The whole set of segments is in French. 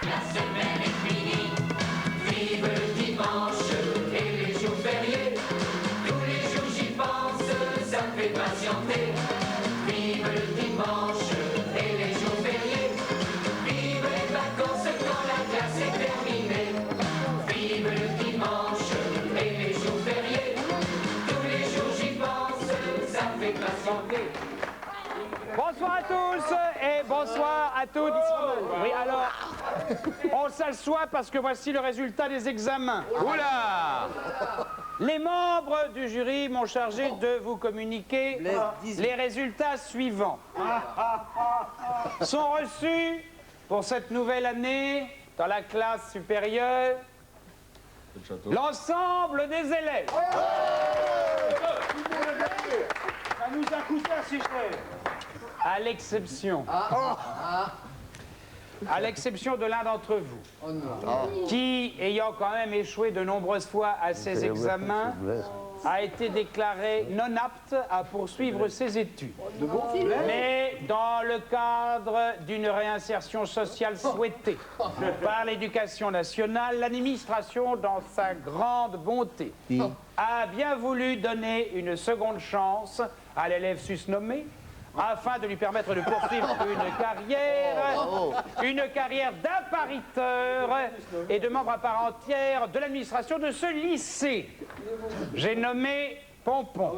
La semaine est finie, vive le dimanche et les jours fériés. Tous les jours j'y pense, ça me fait patienter. Vive le dimanche et les jours fériés. Vive les vacances quand la classe est terminée. Vive le dimanche et les jours fériés. Tous les jours j'y pense, ça me fait patienter. Bonsoir à tous et bonsoir à toutes. Oui, alors, on s'assoit parce que voici le résultat des examens. Oula! Les membres du jury m'ont chargé de vous communiquer les résultats suivants. Sont reçus pour cette nouvelle année dans la classe supérieure l'ensemble des élèves. Ça nous a coûté assez cher. À l'exception de l'un d'entre vous, qui, ayant quand même échoué de nombreuses fois à ses examens, a été déclaré non apte à poursuivre ses études. Mais dans le cadre d'une réinsertion sociale souhaitée par l'éducation nationale, l'administration, dans sa grande bonté, a bien voulu donner une seconde chance à l'élève susnommé, afin de lui permettre de poursuivre une carrière d'appariteur et de membre à part entière de l'administration de ce lycée. J'ai nommé Pompon.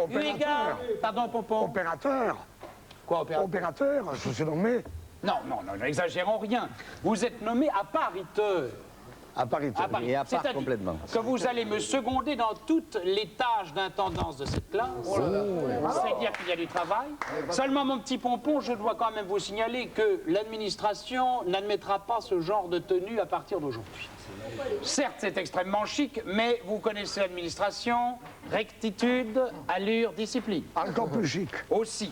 Eu égard... Pardon, Pompon. Opérateur. Quoi, opérateur? Opérateur, je suis nommé Non, n'exagérons rien. Vous êtes nommé appariteur. appariteur. Et à part C'est-à-dire complètement. que vous allez me seconder dans toutes les tâches d'intendance de cette classe. C'est-à-dire qu'il y a du travail. Seulement, mon petit Pompon, je dois quand même vous signaler que l'administration n'admettra pas ce genre de tenue à partir d'aujourd'hui. Certes, c'est extrêmement chic, mais vous connaissez l'administration, rectitude, allure, discipline. Encore plus chic. Aussi,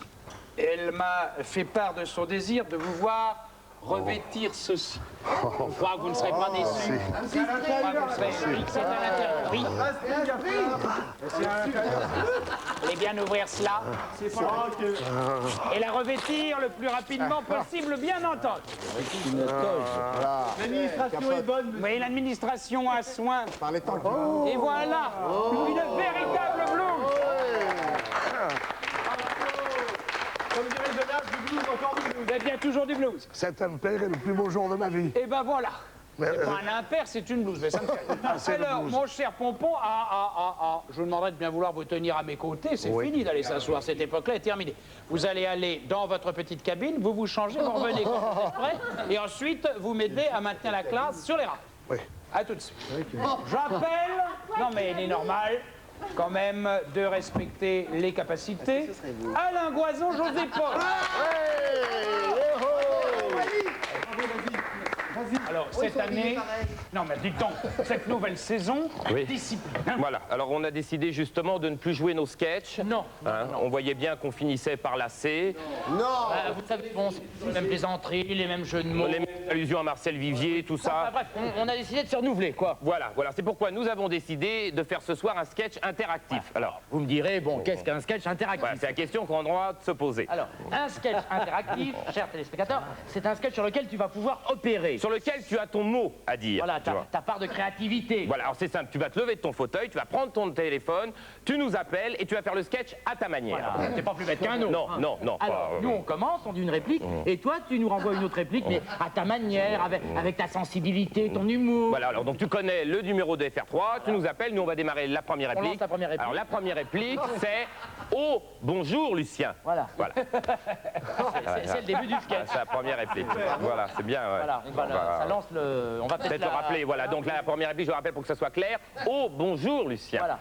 elle m'a fait part de son désir de vous voir revêtir ceci. Je crois que vous ne serez pas déçus. Je crois que vous serez... C'est à l'intérieur. Oui. Et bien ouvrir cela. Et la revêtir le plus rapidement possible, bien entendu. L'administration est bonne. Oui, l'administration a soin. Et voilà, une véritable blouse. Comme dirait le jeune âge, du blues, encore du blues. Vous avez bien toujours du blues. Cet impair est le plus beau jour de ma vie. Et ben voilà. C'est pas un impair, c'est une blouse. Mais ça me fait... Alors, mon cher Pompon, je vous demanderai de bien vouloir vous tenir à mes côtés. C'est fini d'aller s'asseoir. Cette époque-là est terminée. Vous allez aller dans votre petite cabine, vous vous changez, vous revenez quand vous êtes prêt, et ensuite, vous m'aidez à maintenir la classe sur les rails. Oui. À tout de suite. J'appelle... Non, mais il est normal, quand même, de respecter les capacités. Alain Goison, José Paul. Alors, cette année... Non, mais dites donc, cette nouvelle saison, discipline. Hein. Voilà, alors on a décidé justement de ne plus jouer nos sketchs. Non. On voyait bien qu'on finissait par lasser. Vous savez, bon, c'est les mêmes plaisanteries, les mêmes jeux de mots. Les mêmes allusions à Marcel Vivier, tout ça. Bref, on a décidé de se renouveler, quoi. Voilà, c'est pourquoi nous avons décidé de faire ce soir un sketch interactif. Alors, Vous me direz, bon, qu'est-ce qu'un sketch interactif? voilà, c'est la question qu'on a le droit de se poser. Alors, un sketch interactif, chers téléspectateurs, c'est un sketch sur lequel tu vas pouvoir opérer. Sur lequel tu as ton mot à dire. Voilà, tu vois. ta part de créativité. Voilà, alors c'est simple, tu vas te lever de ton fauteuil, tu vas prendre ton téléphone, tu nous appelles et tu vas faire le sketch à ta manière. Voilà, c'est pas plus bête qu'un autre. Non. Alors, nous, on commence, on dit une réplique, et toi, tu nous renvoies une autre réplique, mais à ta manière, avec ta sensibilité, ton humour. Voilà, alors donc tu connais le numéro de FR3, tu nous appelles, nous on va démarrer la première On réplique. lance la première réplique. Alors la première réplique, c'est « Oh, bonjour Lucien ». Voilà. Voilà. C'est le début du sketch. C'est la première réplique. Voilà, c'est bien. Ouais. Voilà, ça lance le... On va Peut-être le rappeler, voilà. Donc là, la première réplique, je le rappelle pour que ça soit clair. Oh, bonjour Lucien. Voilà.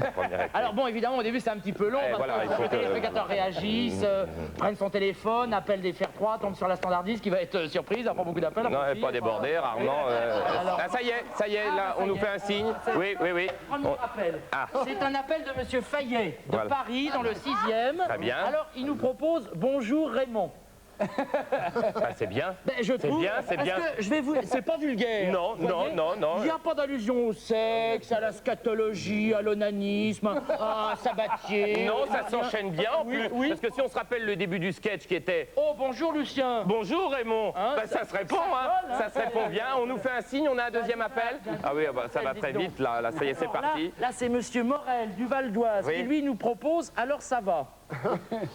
La première réplique. Alors bon, évidemment, au début, c'est un petit peu long, Ouais, parce voilà, il que faut les que- téléspectateurs réagissent, prennent son téléphone, appellent des FR3, tombent sur la standardiste qui va être surprise, après beaucoup d'appels. Non, pas débordé, rarement. Alors- Ah, ça y est, là, on nous fait un signe. Oui. Premier appel. Ah. C'est un appel de Monsieur Fayet, de Voilà. Paris, dans le 6e. Très bien. Alors, il nous propose « Bonjour Raymond ». Bah, c'est bien. Ben, je trouve. C'est bien. Parce que je vais vous. C'est pas vulgaire. Non, vous voyez. non. Il n'y a pas d'allusion au sexe, à la scatologie, à l'onanisme, à Sabatier. Non, ça s'enchaîne bien en plus. Oui. Parce que si on se rappelle le début du sketch qui était Oh, bonjour Lucien. bonjour Raymond, Hein, bah, ça se répond, hein. Ça se répond bien. On nous fait un signe, on a un deuxième appel. Ah oui, bah, ça va très vite là. Là, ça y est, c'est Alors parti. Là, c'est Monsieur Morel du Val d'Oise Oui. qui lui nous propose. Alors ça va.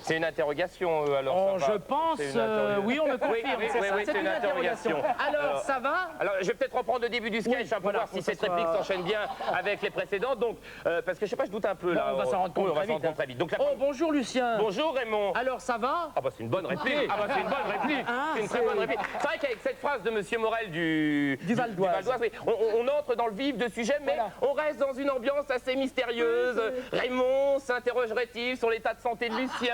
C'est une interrogation, alors. Oh, ça va. je pense. C'est une interrogation. Oui, on me confirme. Oui, c'est ça, c'est une interrogation. Alors ça va. Alors, je vais peut-être reprendre le début du sketch pour voilà, voir si pour que cette ça soit- réplique s'enchaîne bien avec les précédentes. Donc, parce que je sais pas, je doute un peu là. on va s'en rendre compte Oui, on va très s'en vite, rendre compte très vite. Donc, la Oh, bonjour Lucien. bonjour Raymond. Alors ça va. Ah bah c'est une bonne réplique. Ah bah c'est une bonne réplique. C'est une très bonne réplique. C'est vrai qu'avec cette phrase de Monsieur Morel du Val d'Oise. oui, on entre dans le vif du sujet, mais Voilà. on reste dans une ambiance assez mystérieuse. Raymond s'interrogerait-il sur l'état de santé de Lucien?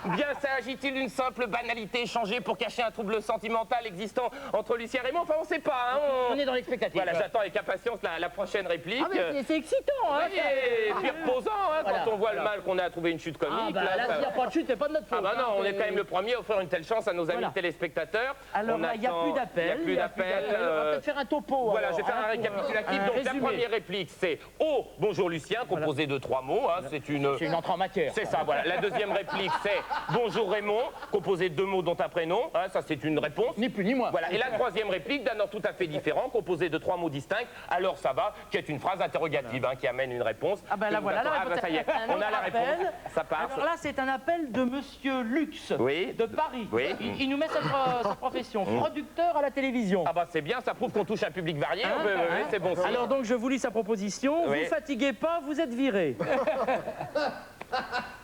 Ou bien s'agit-il d'une simple banalité échangée pour cacher un trouble sentimental existant entre Lucien et Raymond? Enfin on sait pas. Hein, On est dans l'expectative. Voilà, j'attends avec impatience la prochaine réplique. Ah mais c'est excitant, hein. Oui, et puis reposant, hein, Voilà. quand on voit le mal qu'on a à trouver une chute comique. Ah bah là, ça- s'il n'y a pas de chute, c'est pas de notre faute. Ah bah non, hein, on est quand même le premier à offrir une telle chance à nos amis Voilà. téléspectateurs. Alors On là, il n'y a attend- plus d'appel. Il n'y a plus d'appel. On va peut-être faire un topo. Voilà, alors, je vais faire hein, un pour, récapitulatif. un Donc la résumé. première réplique, c'est « Oh, bonjour Lucien », composé de 3 mots. Hein, c'est une entrée en matière. C'est ça, voilà. La deuxième réplique, c'est « Bonjour Raymond », composé de 2 mots dont un prénom. Hein, ça, c'est une réponse. Ni plus ni moins. Voilà. Et la troisième réplique, d'un ordre tout à fait différent, composée de 3 mots distincts. « Alors ça va », qui est une phrase interrogative hein, qui amène une réponse. Ah ben là voilà, la Ah réponse. bah ça y est, Un on a autre la réponse. appel. Ça passe. Alors là, c'est un appel de Monsieur Lux, Oui. de Paris. Oui. Il nous met sa profession, producteur à la télévision. Ah bah c'est bien, ça prouve qu'on touche un public varié. Hein, Oui, hein. c'est bon signe. Alors donc je vous lis sa proposition. Oui. Vous fatiguez pas, vous êtes viré.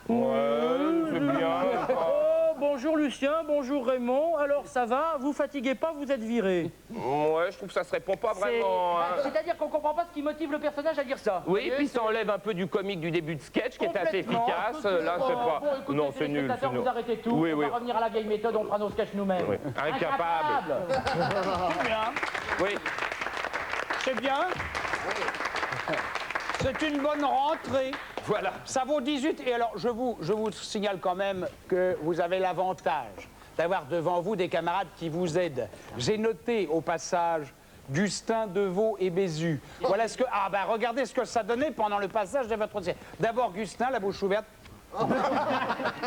C'est bien. Oh, bonjour Lucien, bonjour Raymond. Alors ça va, vous fatiguez pas, vous êtes viré. Ouais, je trouve que ça se répond pas vraiment. hein. C'est-à-dire qu'on comprend pas ce qui motive le personnage à dire ça. Oui, et puis ça enlève un peu du comique du début de sketch qui était assez Complètement. efficace. Là, c'est pas. Bon, écoutez, Non, c'est nul. téléspectateurs, c'est nul. vous arrêtez tout. Oui, on oui. va revenir à la vieille méthode, on fera nos sketchs nous-mêmes. Oui. Incapable. C'est bien. Oui. C'est bien. C'est une bonne rentrée. Voilà. Ça vaut 18. Et alors, je vous signale quand même que vous avez l'avantage d'avoir devant vous des camarades qui vous aident. J'ai noté au passage Gustin, Deveau et Bézu. Voilà ce que... Ah ben, regardez ce que ça donnait pendant le passage de votre... D'abord Gustin, la bouche ouverte.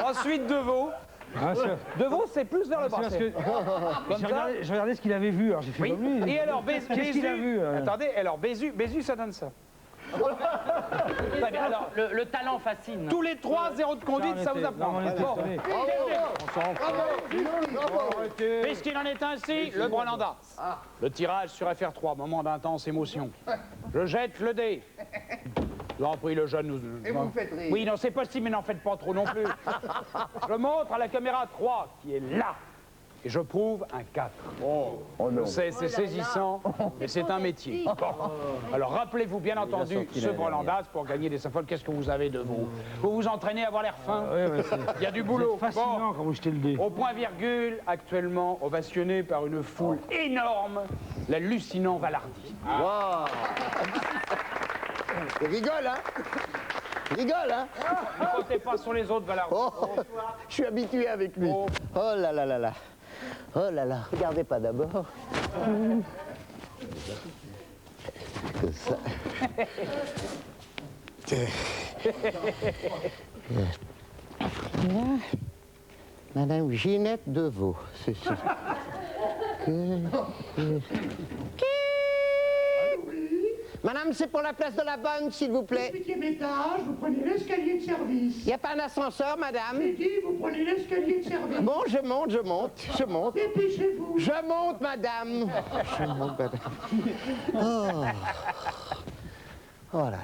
Ensuite Deveau. Deveau, c'est plus vers le bas. Parce que Comme ça. je regardais ce qu'il avait vu, alors j'ai fait Oui. comme lui. Et alors, Qu'est-ce qu'il a vu Attendez, alors Bézu, ça donne ça. Très bien, alors, Le talent fascine. tous les 3, 0 de conduite, ça vous apprend. Non, on était Bon. étonnés. Puisqu'il en est ainsi, le Brananda. Le tirage sur FR3, moment d'intense émotion. Je jette le dé. Je vous en prie, le jeune nous... Et vous me faites rire. Oui, non, c'est possible, mais n'en faites pas trop non plus. Je montre à la caméra 3, qui est là. Et je prouve un 4. Je sais, c'est saisissant, mais c'est un métier. Bon. Alors rappelez-vous bien entendu ce Branandas pour gagner des symphones. Qu'est-ce que vous avez de vous? Vous vous entraînez à avoir l'air fin. Il y a du boulot. Fascinant quand vous jetez le dé. Au point virgule, actuellement ovationné par une foule énorme, l'hallucinant Valardi. Il rigole, hein? Il rigole, hein? Ne comptez pas sur les autres Valardi. Oh, je suis habitué avec lui. Oh. Oh là là là là. Oh là là, regardez pas d'abord. Que ça. Madame Ginette Deveau, c'est ça. Madame, c'est pour la place de la Bonne, s'il vous plaît. 8e étage, vous prenez l'escalier de service. Il n'y a pas un ascenseur, madame? J'ai dit, vous prenez l'escalier de service. Bon, je monte. Dépêchez-vous. Je monte, madame. Je monte, madame. Oh, oh là là.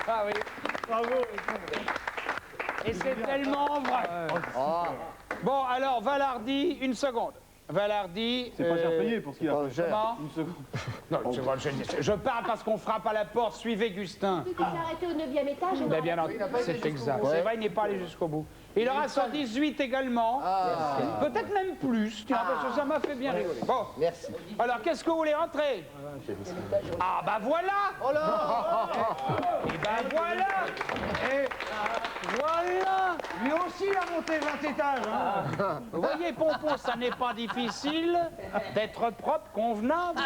Ah oui. Bravo. Et c'est tellement vrai. Bon, alors, Valardi, une seconde. Valardi... C'est pas cher payé pour ce qu'il a fait. Comment? Une seconde. Non, une seconde, je parle parce qu'on frappe à la porte. Suivez Gustin. Tu t'es arrêté au 9e étage. Ben, bien entendu, c'est exact. C'est vrai, il n'est pas allé jusqu'au bout. Il aura 118 également. Peut-être même plus, tu vois, parce que ça m'a fait bien rigoler. Bon. Merci. Alors, qu'est-ce que vous voulez rentrer? Ah, bah voilà! Oh là! Et bah voilà! Et voilà! Lui aussi, il a monté 20 étages. Hein. Vous voyez, Pompon, ça n'est pas difficile d'être propre, convenable,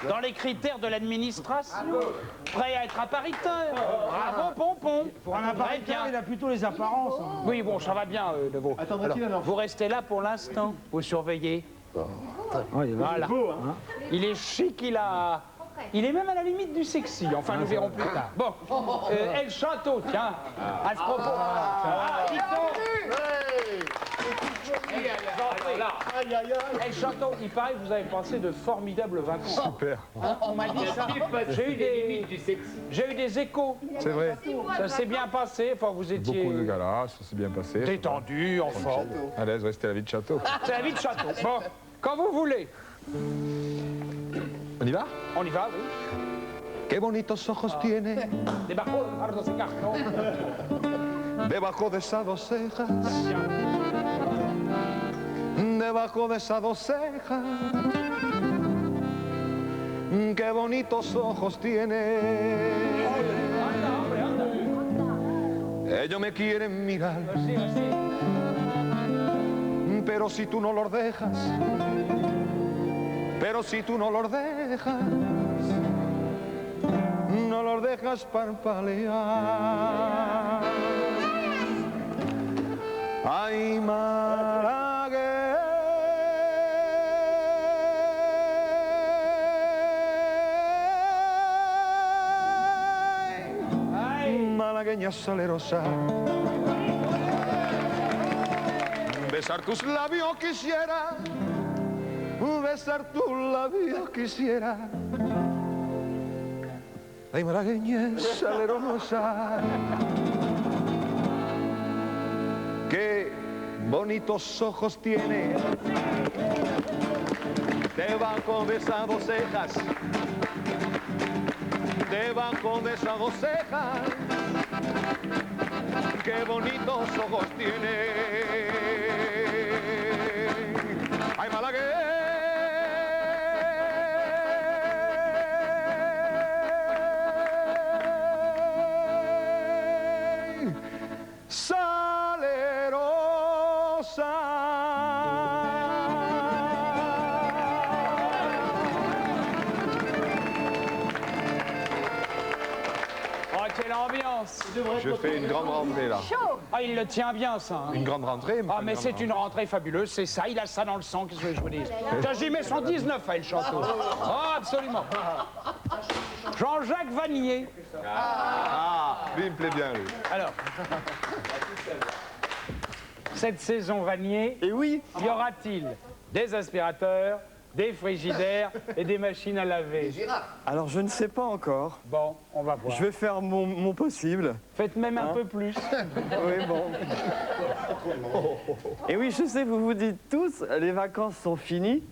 dans les critères de l'administration, prêt à être appariteur. Bravo, Pompon! Pour un Très appariteur, bien. il a plutôt les apparences. Hein. Oui, bon, ça va bien, De Vaux. Attendra-t-il alors? Vous restez là pour l'instant, vous surveillez. Voilà. Beau, hein? Il est chic, il est même à la limite du sexy, enfin nous verrons plus tard. Bon, El Château, tiens, à ce propos. Aïe, aïe, aïe. El Château, il paraît que vous avez passé de formidables vacances. Super. On m'a dit ça. J'ai eu des échos. C'est vrai. Ça s'est bien passé, enfin vous étiez Beaucoup de galas, ça s'est bien passé. détendu, en forme. À l'aise, ouais, c'était la vie de château. C'est la vie de Château. Bon, quand vous voulez. On y va? On y va, oui. Qué bonitos ojos tiene Debajo de Carlos de Castro. debajo de esas dos cejas. Debajo de esas dos cejas. Qué bonitos ojos tiene. Ellos me quieren mirar. Pero si tú no los dejas. Pero si tú no los dejas, no los dejas parpalear. Ay, malagueña salerosa. Besar tus labios quisiera. Besar tus labios quisiera. Ay, malagueña salerosa. Qué bonitos ojos tiene debajo de esas dos cejas. Debajo de esas dos cejas. Qué bonitos ojos tiene. Ay, malagueña. Oh, quelle ambiance! Je fais une grande rentrée là. Ah, il le tient bien, ça. Hein. Une grande rentrée. Ah, mais c'est une rentrée fabuleuse, c'est ça, il a ça dans le sang, qu'est-ce que je vous dis? Tiens, j'y mets 119 à El Château. Oh, absolument. Jean-Jacques Vanier. Ah, lui il me plaît bien lui. Alors, cette saison Vanier, Et oui, y aura-t-il des aspirateurs, des frigidaires et des machines à laver? Alors je ne sais pas encore. Bon, on va voir. Je vais faire mon possible. Faites même un Hein? peu plus. Oui, bon. Et oui, je sais, vous vous dites tous, les vacances sont finies.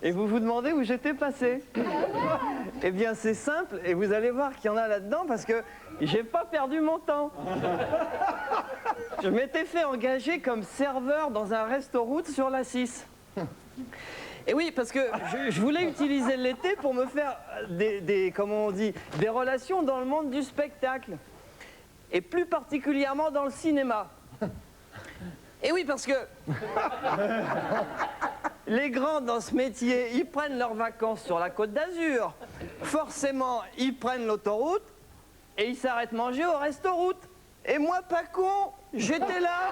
Et vous vous demandez où j'étais passé. Eh bien, c'est simple, et vous allez voir qu'il y en a là-dedans parce que j'ai pas perdu mon temps. Je m'étais fait engager comme serveur dans un resto-route sur la 6. Et oui, parce que je voulais utiliser l'été pour me faire comment on dit, des relations dans le monde du spectacle. Et plus particulièrement dans le cinéma. Et oui, parce que les grands dans ce métier, ils prennent leurs vacances sur la Côte d'Azur. Forcément, ils prennent l'autoroute et ils s'arrêtent manger au resto-route. Et moi, pas con, j'étais là.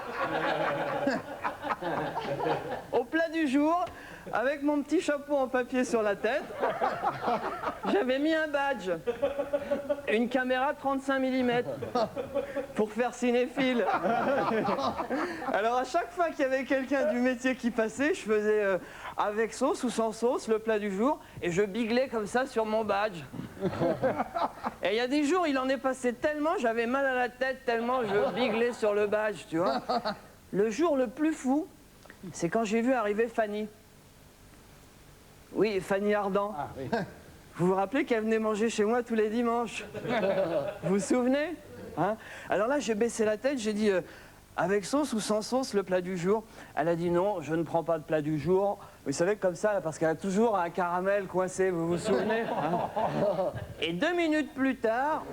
Au plat du jour, avec mon petit chapeau en papier sur la tête. J'avais mis un badge, une caméra 35 mm pour faire cinéphile. Alors à chaque fois qu'il y avait quelqu'un du métier qui passait, je faisais avec sauce ou sans sauce le plat du jour et je biglais comme ça sur mon badge. Et il y a des jours, il en est passé tellement, j'avais mal à la tête tellement je biglais sur le badge, tu vois. Le jour le plus fou, c'est quand j'ai vu arriver Fanny. Oui, Fanny Ardant. Ah, oui. Vous vous rappelez qu'elle venait manger chez moi tous les dimanches? Vous vous souvenez, hein? Alors là, j'ai baissé la tête, j'ai dit avec sauce ou sans sauce le plat du jour? Elle a dit non, je ne prends pas de plat du jour. Vous savez, comme ça, là, parce qu'elle a toujours un caramel coincé, vous vous souvenez, hein? Et 2 minutes plus tard,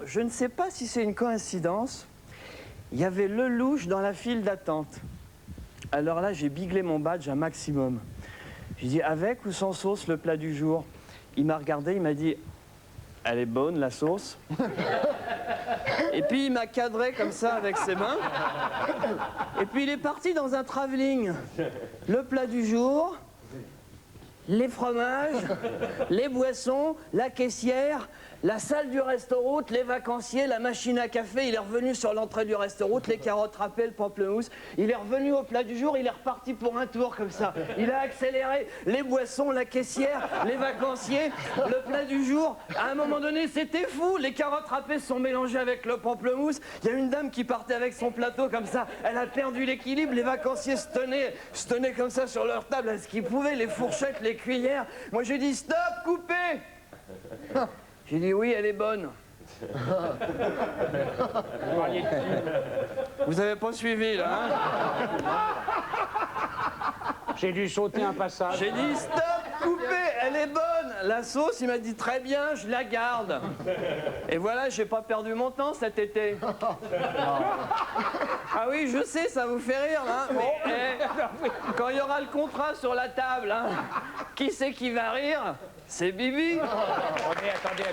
je ne sais pas si c'est une coïncidence, il y avait Lelouch dans la file d'attente. Alors là, j'ai biglé mon badge un maximum. J'ai dit avec ou sans sauce le plat du jour? Il m'a regardé, il m'a dit elle est bonne la sauce. Et puis il m'a cadré comme ça avec ses mains. Et puis il est parti dans un travelling. Le plat du jour, les fromages, les boissons, la caissière, la salle du restaurant, les vacanciers, la machine à café. Il est revenu sur l'entrée du restaurant, les carottes râpées, le pamplemousse. Il est revenu au plat du jour, il est reparti pour un tour comme ça. Il a accéléré les boissons, la caissière, les vacanciers, le plat du jour. À un moment donné, c'était fou. Les carottes râpées se sont mélangées avec le pamplemousse. Il y a une dame qui partait avec son plateau comme ça. Elle a perdu l'équilibre. Les vacanciers se tenaient comme ça sur leur table à ce qu'ils pouvaient, les fourchettes, les cuillères. Moi, j'ai dit stop, coupez. J'ai dit oui, elle est bonne. Vous avez pas suivi là, hein? J'ai dû sauter un passage. J'ai dit stop, coupez, elle est bonne. La sauce, il m'a dit très bien, je la garde. Et voilà, j'ai pas perdu mon temps cet été. Ah oui, je sais, ça vous fait rire, hein, mais quand il y aura le contrat sur la table, hein, qui c'est qui va rire? C'est Bibi. Attendez.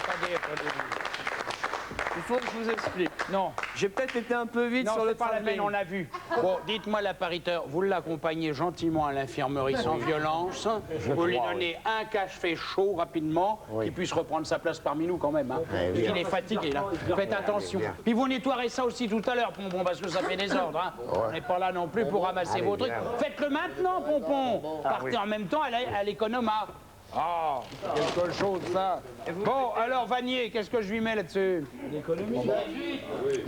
Il faut que je vous explique. Non. J'ai peut-être été un peu vite Non, sur le c'est pas la travelling. peine, on l'a vu. Bon, dites-moi l'appariteur, vous l'accompagnez gentiment à l'infirmerie sans violence, vous lui donnez un cachet chaud rapidement, qu'il puisse reprendre sa place parmi nous quand même, hein. Il est fatigué là, faites attention. Puis vous nettoierez ça aussi tout à l'heure, Pompon, parce que ça fait désordre, hein. On n'est pas là non plus pour ramasser vos trucs. Faites-le maintenant, Pompon. Partez en même temps à l'économa. Ah, quelque chose, ça. Bon, alors, Vanier, qu'est-ce que je lui mets là-dessus? L'économie.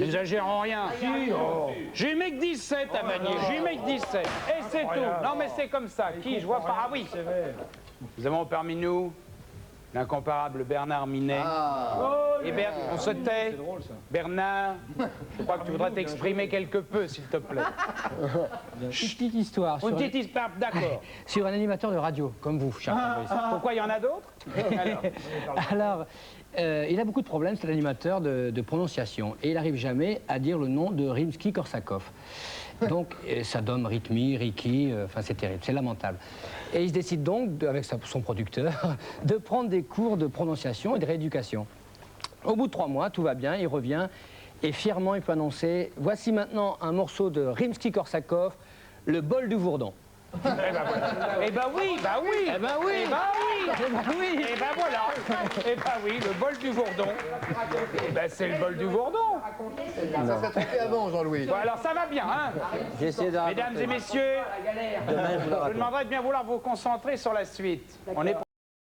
N'exagérons rien. Je lui mets que 17 à Vanier, je lui mets que 17. Et c'est tout. Non, mais c'est comme ça. Qui? Je vois pas. Ah oui. Nous avons parmi nous l'incomparable Bernard Minet. Et on se tait. Bernard, je crois que tu voudrais t'exprimer quelque peu, s'il te plaît. Une petite histoire. Une petite histoire, d'accord. Sur un animateur de radio, comme vous, cher Fabrice. Pourquoi il y en a d'autres? Alors, il a beaucoup de problèmes, c'est l'animateur de prononciation. Et il n'arrive jamais à dire le nom de Rimsky-Korsakov. Donc, ça donne Rythmi, Ricky, enfin c'est terrible, c'est lamentable. Et il se décide donc, avec son producteur, de prendre des cours de prononciation et de rééducation. Au bout de 3 mois, tout va bien, il revient et fièrement il peut annoncer « Voici maintenant un morceau de Rimsky-Korsakov, le bol du Vourdon ». Eh ben oui, Eh ben oui. Eh ben oui. Et ben voilà. Eh ben oui, le bol du Vourdon. Eh ben c'est le bol du Vourdon. Ça s'est traité avant, Jean-Louis. Bon, alors ça va bien, hein? Mesdames et messieurs, je vous demanderai de bien vouloir vous concentrer sur la suite. On est